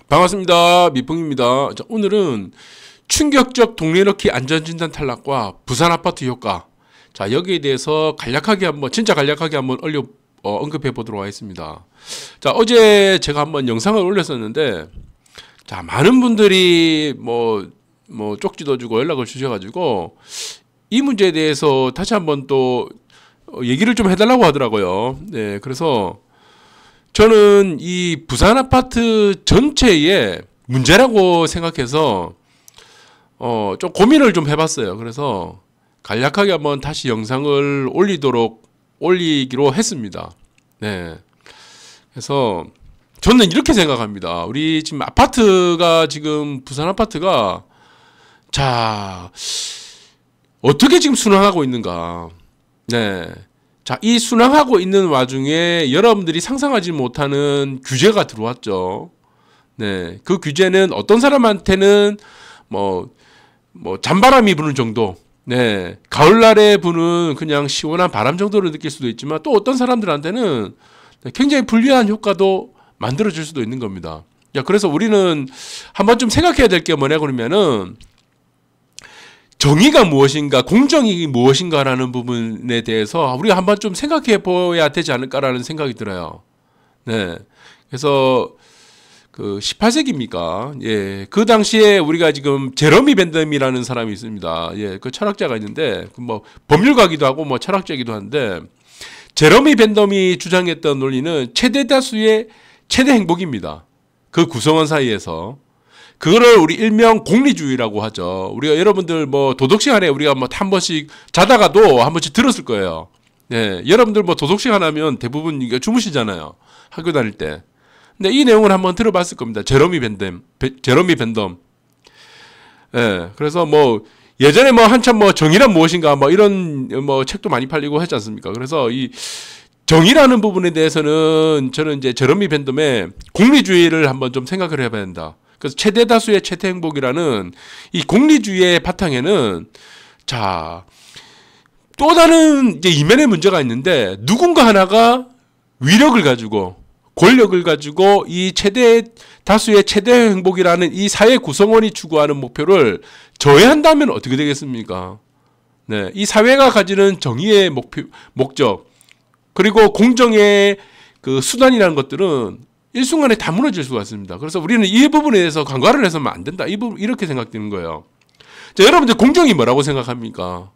반갑습니다. 미풍입니다. 자, 오늘은 충격적 동네넣기 안전진단 탈락과 부산 아파트 효과. 자, 여기에 대해서 진짜 간략하게 한번 언급해 보도록 하겠습니다. 자, 어제 제가 한번 영상을 올렸었는데, 자, 많은 분들이 쪽지도 주고 연락을 주셔가지고, 이 문제에 대해서 다시 한번 또 얘기를 좀 해달라고 하더라고요. 네, 그래서 저는 이 부산 아파트 전체의 문제라고 생각해서 좀 고민을 좀 해봤어요. 그래서 간략하게 한번 다시 영상을 올리기로 했습니다. 네. 그래서 저는 이렇게 생각합니다. 우리 지금 부산 아파트가 자, 어떻게 지금 순항하고 있는가. 네. 자, 이 순항하고 있는 와중에 여러분들이 상상하지 못하는 규제가 들어왔죠. 네. 그 규제는 어떤 사람한테는 잔바람이 부는 정도. 네. 가을날에 부는 그냥 시원한 바람 정도로 느낄 수도 있지만 또 어떤 사람들한테는 굉장히 불리한 효과도 만들어줄 수도 있는 겁니다. 야, 그래서 우리는 한번 좀 생각해야 될 게 뭐냐 그러면은 정의가 무엇인가, 공정이 무엇인가라는 부분에 대해서 우리가 한번 좀 생각해 보아야 되지 않을까라는 생각이 들어요. 네. 그래서 그 18세기입니까? 예. 그 당시에 우리가 지금 제러미 벤덤이라는 사람이 있습니다. 예. 그 철학자가 있는데 법률가기도 하고 철학자이기도 한데 제러미 벤덤이 주장했던 논리는 최대 다수의 최대 행복입니다. 그 구성원 사이에서. 그거를 우리 일명 공리주의라고 하죠. 우리가 여러분들 도덕 시간에 우리가 한 번씩 자다가도 한 번씩 들었을 거예요. 예, 여러분들 도덕 시간 하면 대부분 이거 주무시잖아요. 학교 다닐 때. 근데 이 내용을 한번 들어봤을 겁니다. 제러미 벤덤. 예, 그래서 예전에 한참 정의란 무엇인가 이런 책도 많이 팔리고 했지 않습니까? 그래서 이 정의라는 부분에 대해서는 저는 이제 제러미 벤덤의 공리주의를 한번 좀 생각을 해봐야 된다. 그래서 최대 다수의 최대 행복이라는 이 공리주의의 바탕에는 자, 또 다른 이제 이면의 문제가 있는데 누군가 하나가 위력을 가지고 권력을 가지고 이 최대 다수의 최대 행복이라는 이 사회 구성원이 추구하는 목표를 저해한다면 어떻게 되겠습니까? 네, 이 사회가 가지는 정의의 목적 그리고 공정의 그 수단이라는 것들은 일순간에 다 무너질 수가 있습니다. 그래서 우리는 이 부분에 대해서 간과를 해서는 안 된다. 이렇게 생각되는 거예요. 자, 여러분들 공정이 뭐라고 생각합니까?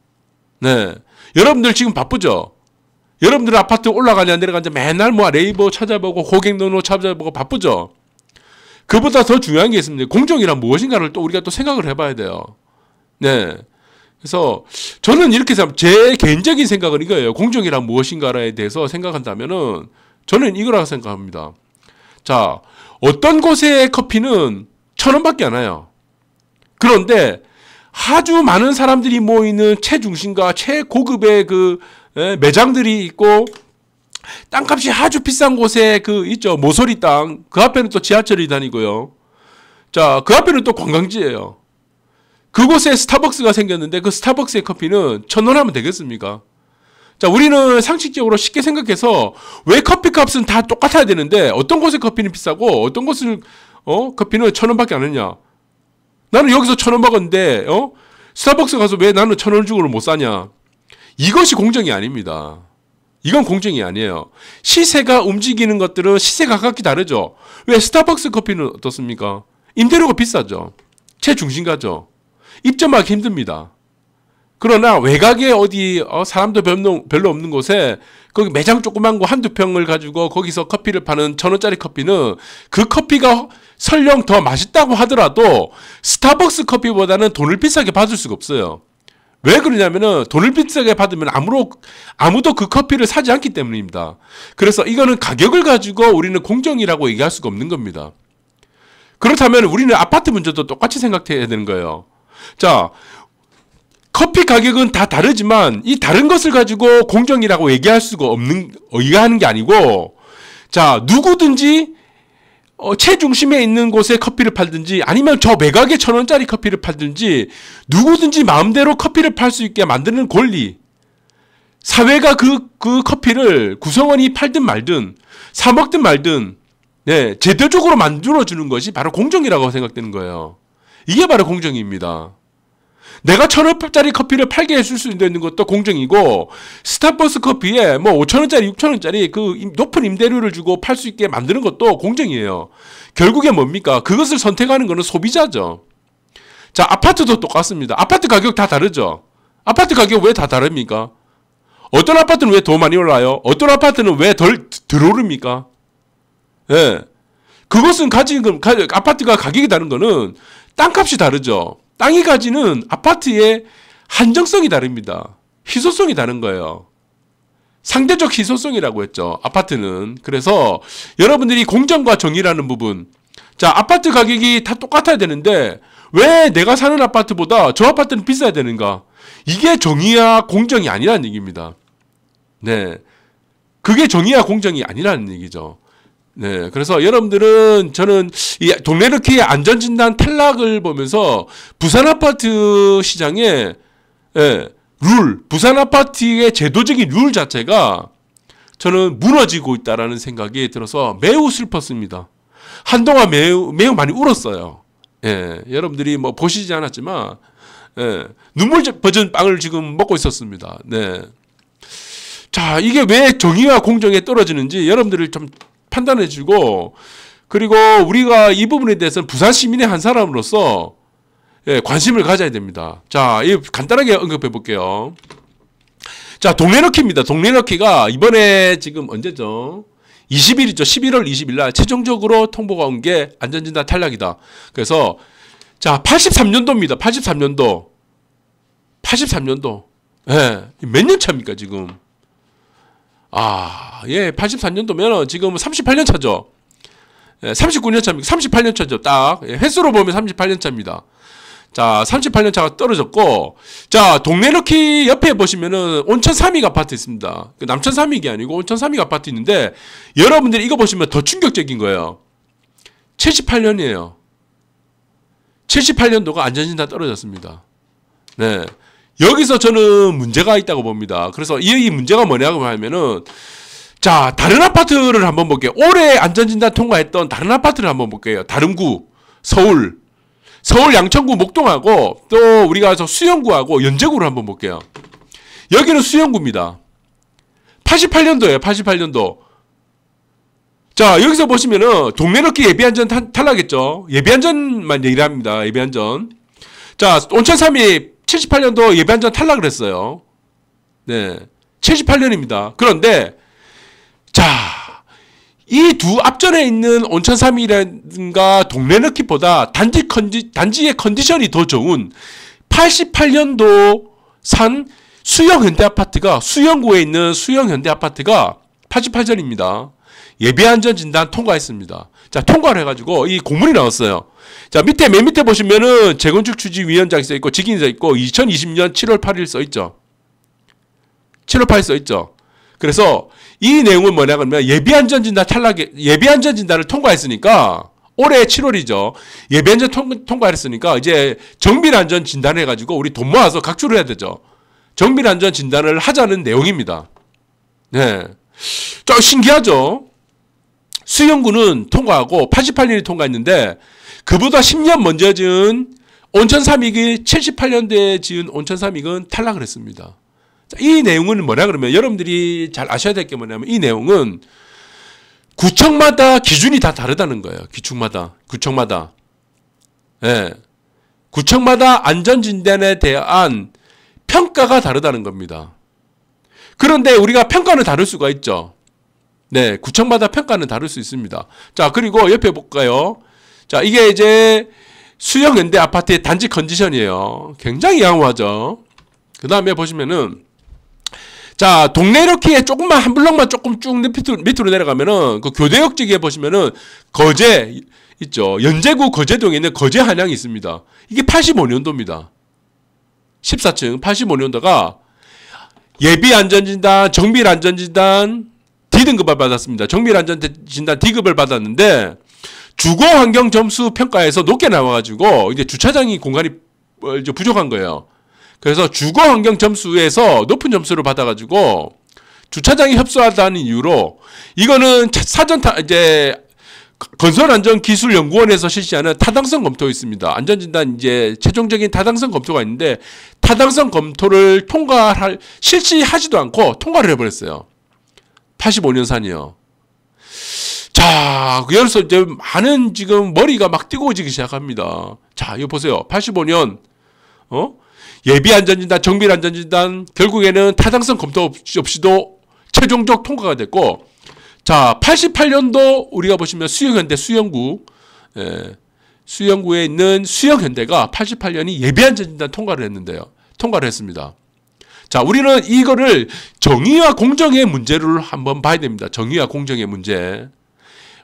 네. 여러분들 지금 바쁘죠? 여러분들 아파트 올라가냐 내려가냐 맨날 네이버 찾아보고 고객번호 찾아보고 바쁘죠? 그보다 더 중요한 게 있습니다. 공정이란 무엇인가를 또 우리가 또 생각을 해봐야 돼요. 네. 그래서 저는 이렇게 제 개인적인 생각은 이거예요. 공정이란 무엇인가에 대해서 생각한다면은 저는 이거라고 생각합니다. 자, 어떤 곳의 커피는 1,000원밖에 안 와요. 그런데 아주 많은 사람들이 모이는 최중심과 최고급의 매장들이 있고 땅값이 아주 비싼 곳에 있죠. 모서리 땅. 그 앞에는 또 지하철이 다니고요. 자, 그 앞에는 또 관광지예요. 그곳에 스타벅스가 생겼는데 그 스타벅스의 커피는 1,000원 하면 되겠습니까? 자, 우리는 상식적으로 쉽게 생각해서 왜 커피 값은 다 똑같아야 되는데 어떤 곳의 커피는 비싸고 어떤 곳은 커피는 1,000원밖에 안 하냐? 나는 여기서 1,000원 먹었는데 스타벅스 가서 왜 나는 1,000원 주고 못 사냐? 이것이 공정이 아닙니다. 이건 공정이 아니에요. 시세가 움직이는 것들은 시세가 각기 다르죠. 왜 스타벅스 커피는 어떻습니까? 임대료가 비싸죠. 최중심가죠. 입점하기 힘듭니다. 그러나 외곽에 사람도 별로 없는 곳에 거기 매장 조그만 거 한두 평을 가지고 거기서 커피를 파는 1,000원짜리 커피는 그 커피가 설령 더 맛있다고 하더라도 스타벅스 커피보다는 돈을 비싸게 받을 수가 없어요. 왜 그러냐면은 돈을 비싸게 받으면 아무도 그 커피를 사지 않기 때문입니다. 그래서 이거는 가격을 가지고 우리는 공정이라고 얘기할 수가 없는 겁니다. 그렇다면 우리는 아파트 문제도 똑같이 생각해야 되는 거예요. 자, 커피 가격은 다 다르지만 이 다른 것을 가지고 공정이라고 얘기할 수가 얘기하는 게 아니고 자, 누구든지 최중심에 있는 곳에 커피를 팔든지 아니면 저 외곽에 1,000원짜리 커피를 팔든지 누구든지 마음대로 커피를 팔 수 있게 만드는 권리, 사회가 그 커피를 구성원이 팔든 말든 사 먹든 말든 네, 제도적으로 만들어주는 것이 바로 공정이라고 생각되는 거예요. 이게 바로 공정입니다. 내가 1,000원짜리 커피를 팔게 해줄 수 있는 것도 공정이고, 스타버스 커피에 뭐 5,000원짜리, 6,000원짜리 그 높은 임대료를 주고 팔 수 있게 만드는 것도 공정이에요. 결국에 뭡니까? 그것을 선택하는 것은 소비자죠. 자, 아파트도 똑같습니다. 아파트 가격 다 다르죠? 아파트 가격 왜 다 다릅니까? 어떤 아파트는 왜 더 많이 올라요? 어떤 아파트는 왜 덜 오릅니까? 예. 그것은 아파트가 가격이 다른 거는 땅값이 다르죠. 땅이 가지는 아파트의 한정성이 다릅니다. 희소성이 다른 거예요. 상대적 희소성이라고 했죠. 아파트는. 그래서 여러분들이 공정과 정의라는 부분. 자, 아파트 가격이 다 똑같아야 되는데 왜 내가 사는 아파트보다 저 아파트는 비싸야 되는가? 이게 정의와 공정이 아니라는 얘기입니다. 네. 그게 정의와 공정이 아니라는 얘기죠. 네. 그래서 여러분들은 저는 이 동네르키의 안전진단 탈락을 보면서 부산 아파트 시장의 부산 아파트의 제도적인 룰 자체가 저는 무너지고 있다라는 생각이 들어서 매우 슬펐습니다. 한동안 매우 많이 울었어요. 예. 여러분들이 뭐 보시지 않았지만, 눈물 버전 빵을 지금 먹고 있었습니다. 네. 자, 이게 왜 정의와 공정에 떨어지는지 여러분들을 좀 판단해 주고, 그리고 우리가 이 부분에 대해서는 부산 시민의 한 사람으로서 관심을 가져야 됩니다. 자, 간단하게 언급해 볼게요. 자, 동네너키입니다. 동네너키가 이번에 지금 언제죠? 20일이죠. 11월 20일 날 최종적으로 통보가 온 게 안전진단 탈락이다. 그래서 자, 83년도입니다. 83년도. 83년도. 예. 몇 년 차입니까, 지금? 84년도면 지금 38년 차죠. 39년 차입니다. 38년 차죠. 딱. 횟수로 보면 38년 차입니다. 자, 38년 차가 떨어졌고, 자, 동네너키 옆에 보시면은 온천 삼익 아파트 있습니다. 남천 삼익이 아니고 온천 삼익 아파트 있는데, 여러분들이 이거 보시면 더 충격적인 거예요. 78년이에요. 78년도가 안전진단 떨어졌습니다. 네. 여기서 저는 문제가 있다고 봅니다. 그래서 이 문제가 뭐냐고 하면은, 자, 다른 아파트를 한번 볼게요. 올해 안전진단 통과했던 다른 아파트를 한번 볼게요. 다른 구, 서울 양천구 목동하고 또 우리가 수영구하고 연제구를 한번 볼게요. 여기는 수영구입니다. 88년도예요. 88년도. 자, 여기서 보시면은 동네너키 예비안전 탈락했죠. 예비안전만 얘기를 합니다. 예비안전. 자, 온천삼이 78년도 예비안전 탈락을 했어요. 네. 78년입니다. 그런데 자, 이 두 앞전에 있는 온천삼이라든가 동네너키보다 단지의 컨디션이 더 좋은 88년도 산 수영현대아파트가, 수영구에 있는 수영현대아파트가 88전입니다. 예비안전진단 통과했습니다. 자, 통과를 해가지고 이 공문이 나왔어요. 자, 맨 밑에 보시면은 재건축추진위원장이 써있고, 직인이 써있고, 2020년 7월 8일 써있죠. 7월 8일 써있죠. 그래서 이 내용은 뭐냐 그러면 예비안전진단을 통과했으니까 올해 7월이죠. 예비안전 통과했으니까 이제 정밀안전 진단을 해가지고 우리 돈 모아서 각출을 해야 되죠. 정밀안전 진단을 하자는 내용입니다. 네. 좀 신기하죠. 수영구는 통과하고 88년이 통과했는데 그보다 10년 먼저 지은 온천삼익이 78년도에 지은 온천삼익은 탈락을 했습니다. 이 내용은 뭐냐 그러면 여러분들이 잘 아셔야 될 게 뭐냐면 이 내용은 구청마다 기준이 다 다르다는 거예요. 구청마다. 예. 구청마다 안전진단에 대한 평가가 다르다는 겁니다. 그런데 우리가 평가는 다를 수가 있죠. 네. 구청마다 평가는 다를 수 있습니다. 자, 그리고 옆에 볼까요? 자, 이게 이제 수영현대 아파트의 단지 컨디션이에요. 굉장히 양호하죠. 그 다음에 보시면은 자, 동네너키에 조금만 한 블럭만 조금 쭉 밑으로 내려가면은 그 교대역 쪽에 보시면은 거제 있죠. 연제구 거제동에 있는 거제 한양이 있습니다. 이게 85년도입니다. 14층 85년도가 예비안전진단, 정밀안전진단 D등급을 받았습니다. 정밀안전진단 D급을 받았는데 주거환경 점수 평가에서 높게 나와가지고 이제 주차장이 공간이 부족한 거예요. 그래서 주거환경 점수에서 높은 점수를 받아가지고 주차장이 협소하다는 이유로 이거는 건설안전기술연구원에서 실시하는 타당성 검토가 있습니다. 안전진단 이제 최종적인 타당성 검토가 있는데 타당성 검토를 실시하지도 않고 통과를 해버렸어요. 85년산이요. 자, 그래서 이제 많은 지금 머리가 막 뜨거워지기 시작합니다. 자, 이거 보세요. 85년, 예비안전진단, 정밀안전진단, 결국에는 타당성 검토 없이도 최종적 통과가 됐고, 자, 88년도 우리가 보시면 수영현대 수영구, 수영구에 있는 수영현대가 88년이 예비안전진단 통과를 했는데요. 통과를 했습니다. 자, 우리는 이거를 정의와 공정의 문제를 한번 봐야 됩니다. 정의와 공정의 문제.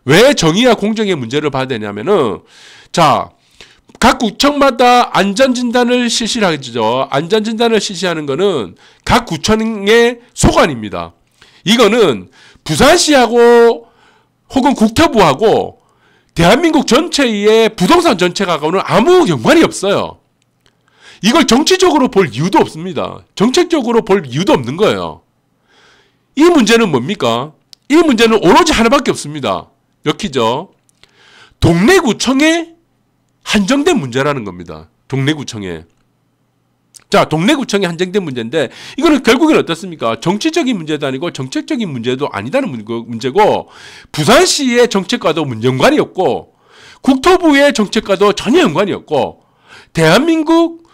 왜 정의와 공정의 문제를 봐야 되냐면은, 자, 각 구청마다 안전진단을 실시하죠. 안전진단을 실시하는 거는 각 구청의 소관입니다. 이거는 부산시하고 혹은 국토부하고 대한민국 전체의 부동산 전체하고는 아무 연관이 없어요. 이걸 정치적으로 볼 이유도 없습니다. 정책적으로 볼 이유도 없는 거예요. 이 문제는 뭡니까? 이 문제는 오로지 하나밖에 없습니다. 몇 키죠? 동래구청에 한정된 문제라는 겁니다. 동래구청에. 자, 동래구청에 한정된 문제인데 이거는 결국엔 어떻습니까? 정치적인 문제도 아니고 정책적인 문제도 아니다는 문제고 부산시의 정책과도 연관이 없고 국토부의 정책과도 전혀 연관이 없고 대한민국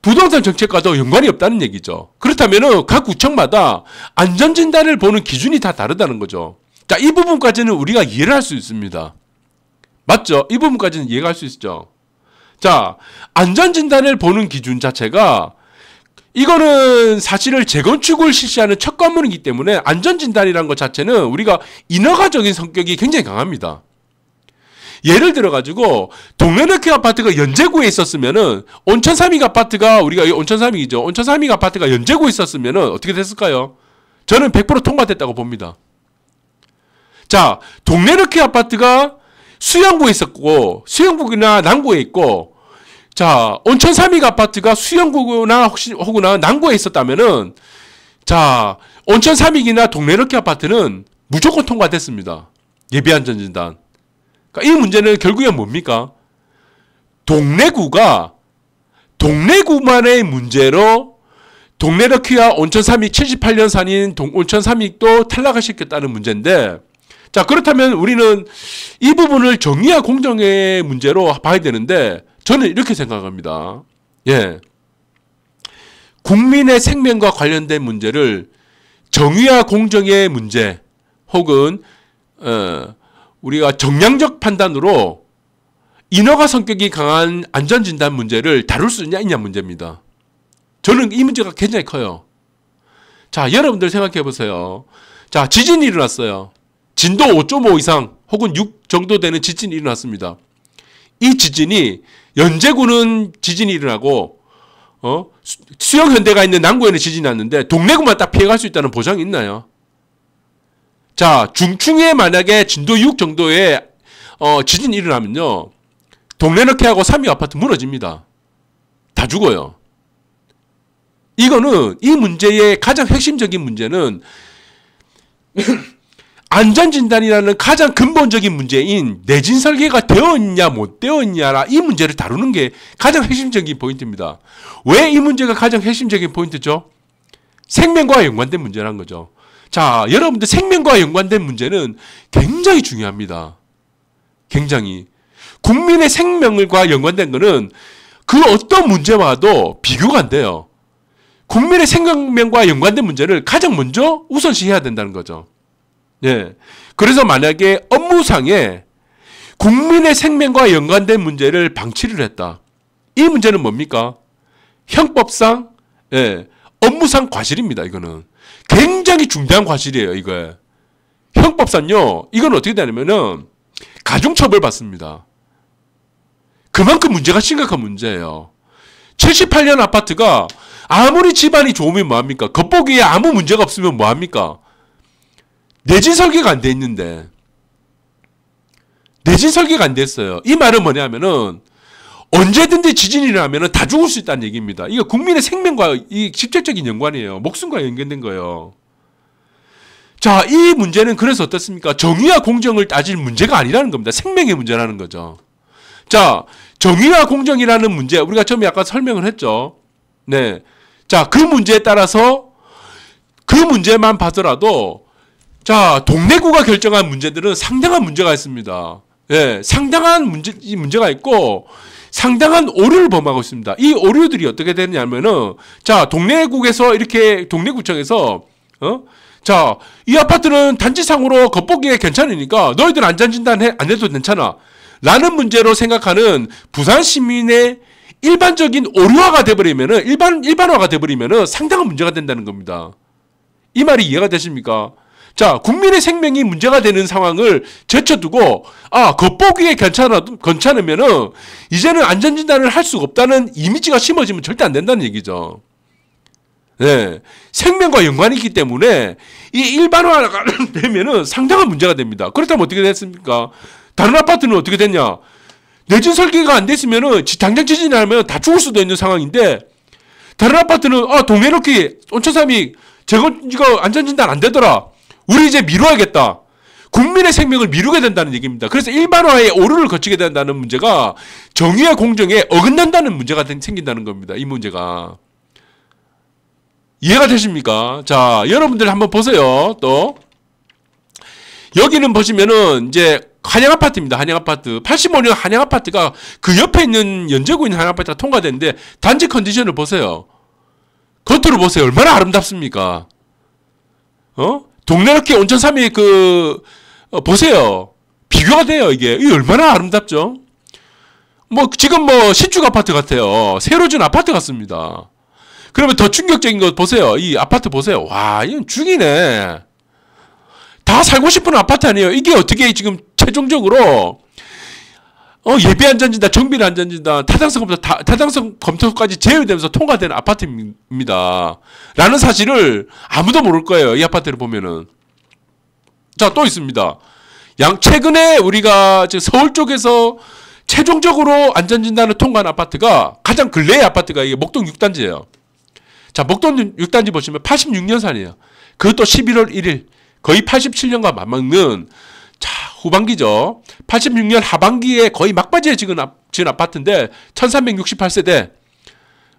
부동산 정책과도 연관이 없다는 얘기죠. 그렇다면 각 구청마다 안전진단을 보는 기준이 다 다르다는 거죠. 자, 이 부분까지는 우리가 이해를 할 수 있습니다. 맞죠? 이 부분까지는 이해가 할 수 있죠. 자, 안전진단을 보는 기준 자체가 이거는 사실을 재건축을 실시하는 첫 관문이기 때문에 안전진단이라는 것 자체는 우리가 인허가적인 성격이 굉장히 강합니다. 예를 들어가지고 동래너키 아파트가 연제구에 있었으면은 온천삼익 아파트가 우리가 온천삼익이죠. 온천삼익 아파트가 연제구에 있었으면은 어떻게 됐을까요? 저는 100% 통과됐다고 봅니다. 자, 동래너키 아파트가 수영구에 있었고 수영구나 남구에 있고 자, 온천삼익 아파트가 수영구나 혹은 남구에 있었다면은 자, 온천삼익이나 동래너키 아파트는 무조건 통과됐습니다. 예비안전진단. 그러니까 이 문제는 결국엔 뭡니까? 동래구만의 문제로 동래너키와 온천삼익 78년산인 온천삼익도 탈락을 시켰다는 문제인데 자, 그렇다면 우리는 이 부분을 정의와 공정의 문제로 봐야 되는데 저는 이렇게 생각합니다. 예. 국민의 생명과 관련된 문제를 정의와 공정의 문제 혹은 우리가 정량적 판단으로 인허가 성격이 강한 안전진단 문제를 다룰 수 있냐 문제입니다. 저는 이 문제가 굉장히 커요. 자, 여러분들 생각해 보세요. 자, 지진이 일어났어요. 진도 5.5 이상 혹은 6 정도 되는 지진이 일어났습니다. 이 지진이 연제구는 지진이 일어나고 수영현대가 있는 남구에는 지진이 났는데 동래구만 딱 피해갈 수 있다는 보장이 있나요? 자, 중충에 만약에 진도 6 정도의 지진이 일어나면요 동래너키하고 삼익 아파트 무너집니다. 다 죽어요. 이거는 이 문제의 가장 핵심적인 문제는 안전진단이라는 가장 근본적인 문제인 내진 설계가 되어 있냐 못 되어 있냐라 이 문제를 다루는 게 가장 핵심적인 포인트입니다. 왜 이 문제가 가장 핵심적인 포인트죠? 생명과 연관된 문제라는 거죠. 자, 여러분들 생명과 연관된 문제는 굉장히 중요합니다. 굉장히. 국민의 생명과 연관된 거는 그 어떤 문제와도 비교가 안 돼요. 국민의 생명과 연관된 문제를 가장 먼저 우선시해야 된다는 거죠. 예. 그래서 만약에 업무상에 국민의 생명과 연관된 문제를 방치를 했다. 이 문제는 뭡니까? 형법상, 예, 업무상 과실입니다. 이거는. 굉장히 중대한 과실이에요. 이거. 형법상요. 이건 어떻게 되냐면은 가중처벌 받습니다. 그만큼 문제가 심각한 문제예요. 78년 아파트가 아무리 집안이 좋으면 뭐합니까? 겉보기에 아무 문제가 없으면 뭐합니까? 내진 설계가 안 돼 있는데 내진 설계가 안 됐어요. 이 말은 뭐냐면은 언제든지 지진이 일어나면 다 죽을 수 있다는 얘기입니다. 이거 국민의 생명과 이 직접적인 연관이에요. 목숨과 연관된 거예요. 자, 이 문제는 그래서 어떻습니까? 정의와 공정을 따질 문제가 아니라는 겁니다. 생명의 문제라는 거죠. 자, 정의와 공정이라는 문제, 우리가 처음에 아까 설명을 했죠. 네. 자, 그 문제에 따라서 그 문제만 봐더라도 자, 동래구가 결정한 문제들은 상당한 문제가 있습니다. 예, 상당한 문제가 있고 상당한 오류를 범하고 있습니다. 이 오류들이 어떻게 되느냐면은 자, 동래구에서 이렇게 동래구청에서 자, 이 아파트는 단지상으로 겉보기에 괜찮으니까 너희들 안전진단 안 해도 괜찮아 라는 문제로 생각하는 부산 시민의 일반적인 오류화가 돼버리면은 일반화가 돼버리면은 상당한 문제가 된다는 겁니다. 이 말이 이해가 되십니까? 자, 국민의 생명이 문제가 되는 상황을 제쳐두고 겉보기에 괜찮으면은 이제는 안전진단을 할 수가 없다는 이미지가 심어지면 절대 안 된다는 얘기죠. 네, 생명과 연관이 있기 때문에 이 일반화가 되면은 상당한 문제가 됩니다. 그렇다면 어떻게 됐습니까? 다른 아파트는 어떻게 됐냐? 내진 설계가 안 됐으면은 당장 지진이 나면 다 죽을 수도 있는 상황인데 다른 아파트는 동해놓기 온천삼이 이거 안전진단 안 되더라. 우리 이제 미뤄야겠다. 국민의 생명을 미루게 된다는 얘기입니다. 그래서 일반화의 오류를 거치게 된다는 문제가 정의와 공정에 어긋난다는 문제가 생긴다는 겁니다. 이 문제가. 이해가 되십니까? 자, 여러분들 한번 보세요. 또 여기는 보시면은 이제 한양 아파트입니다. 한양 아파트. 85년 한양 아파트가 그 옆에 있는 연제구에 있는 한양 아파트가 통과됐는데 단지 컨디션을 보세요. 겉으로 보세요. 얼마나 아름답습니까? 동래롭게 온천삼이 보세요. 비교가 돼요, 이게. 이게 얼마나 아름답죠? 지금 신축 아파트 같아요. 새로 준 아파트 같습니다. 그러면 더 충격적인 거 보세요. 이 아파트 보세요. 와, 이건 죽이네. 다 살고 싶은 아파트 아니에요. 이게 어떻게 지금 최종적으로 예비 안전진단, 정비 안전진단, 타당성 검토까지 제외되면서 통과된 아파트입니다. 라는 사실을 아무도 모를 거예요. 이 아파트를 보면은. 자, 또 있습니다. 최근에 우리가 서울 쪽에서 최종적으로 안전진단을 통과한 아파트가 가장 근래의 아파트가 이게 목동 6단지예요. 자, 목동 6단지 보시면 86년산이에요. 그것도 11월 1일. 거의 87년과 맞먹는 후반기죠. 86년 하반기에 거의 막바지에 지은 아파트인데 1368세대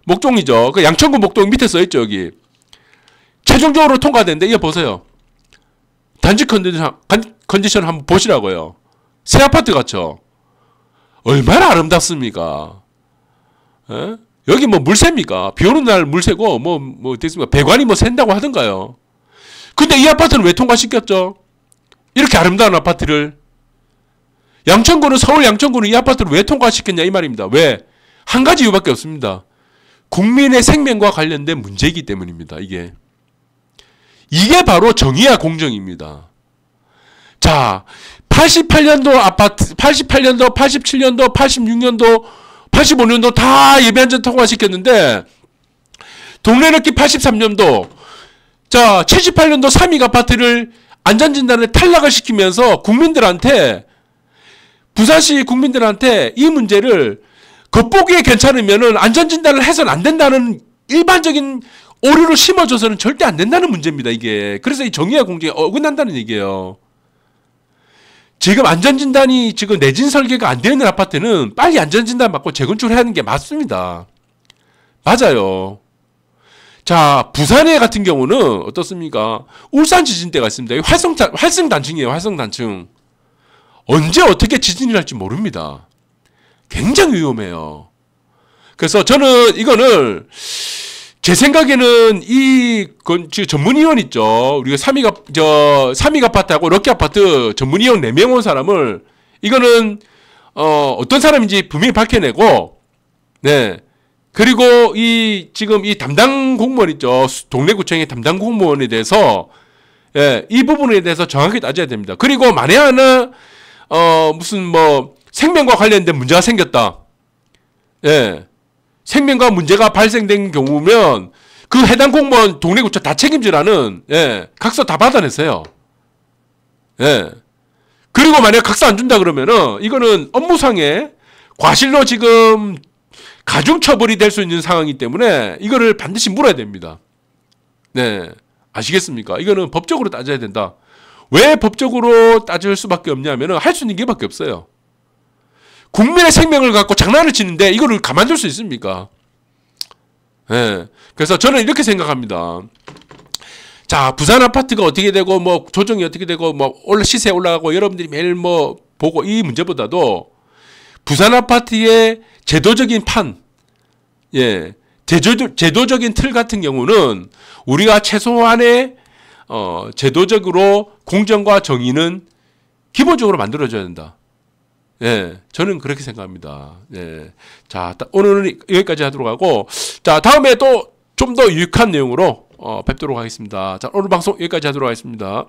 목동이죠. 그 양천구 목동 밑에 써있죠. 여기 최종적으로 통과됐는데 이거 보세요. 단지 컨디션 한번 보시라고요. 새 아파트 같죠. 얼마나 아름답습니까? 에? 여기 물새입니까? 비 오는 날 물새고 됐습니까? 배관이 샌다고 하던가요. 근데 이 아파트는 왜 통과시켰죠? 이렇게 아름다운 아파트를. 양천구는, 서울 양천구는 이 아파트를 왜 통과시켰냐 이 말입니다. 왜? 한 가지 이유밖에 없습니다. 국민의 생명과 관련된 문제이기 때문입니다. 이게 바로 정의와 공정입니다. 자, 88년도 아파트, 88년도, 87년도, 86년도, 85년도 다 예비안전 통과시켰는데 동래넣기 83년도 자, 78년도 3익 아파트를 안전진단을 탈락을 시키면서 국민들한테, 부산시 국민들한테 이 문제를 겉보기에 괜찮으면은 안전진단을 해서는 안 된다는 일반적인 오류를 심어줘서는 절대 안 된다는 문제입니다, 이게. 그래서 이 정의와 공정에 어긋난다는 얘기예요. 지금 안전진단이 지금 내진 설계가 안 되어 있는 아파트는 빨리 안전진단 받고 재건축을 하는 게 맞습니다. 맞아요. 자, 부산에 같은 경우는 어떻습니까? 울산 지진 때가 있습니다. 활성단층이에요. 활성단층. 언제 어떻게 지진이 날지 모릅니다. 굉장히 위험해요. 그래서 저는 이거는 제 생각에는 전문위원 있죠. 우리가 3익 아파트하고 럭키 아파트 전문위원 4명 온 사람을 이거는 어떤 사람인지 분명히 밝혀내고, 네. 그리고 지금 이 담당 공무원 있죠. 동래구청의 담당 공무원에 대해서, 예, 이 부분에 대해서 정확히 따져야 됩니다. 그리고 만에 하나, 생명과 관련된 문제가 생겼다. 예. 생명과 문제가 발생된 경우면 그 해당 공무원 동래구청 다 책임지라는, 예, 각서 다 받아냈어요. 예. 그리고 만약 각서 안 준다 그러면은 이거는 업무상의 과실로 지금 가중처벌이 될 수 있는 상황이기 때문에 이거를 반드시 물어야 됩니다. 네. 아시겠습니까? 이거는 법적으로 따져야 된다. 왜 법적으로 따질 수밖에 없냐면은 할 수 있는 게밖에 없어요. 국민의 생명을 갖고 장난을 치는데 이거를 가만둘 수 있습니까? 예. 그래서 저는 이렇게 생각합니다. 자, 부산 아파트가 어떻게 되고 뭐 조정이 어떻게 되고 뭐 시세 올라가고 여러분들이 매일 뭐 보고 이 문제보다도 부산 아파트의 제도적인 판, 예, 제도적인 틀 같은 경우는 우리가 최소한의 제도적으로 공정과 정의는 기본적으로 만들어줘야 된다. 예, 저는 그렇게 생각합니다. 예, 자, 오늘은 여기까지 하도록 하고, 자, 다음에 또 좀 더 유익한 내용으로 뵙도록 하겠습니다. 자, 오늘 방송 여기까지 하도록 하겠습니다.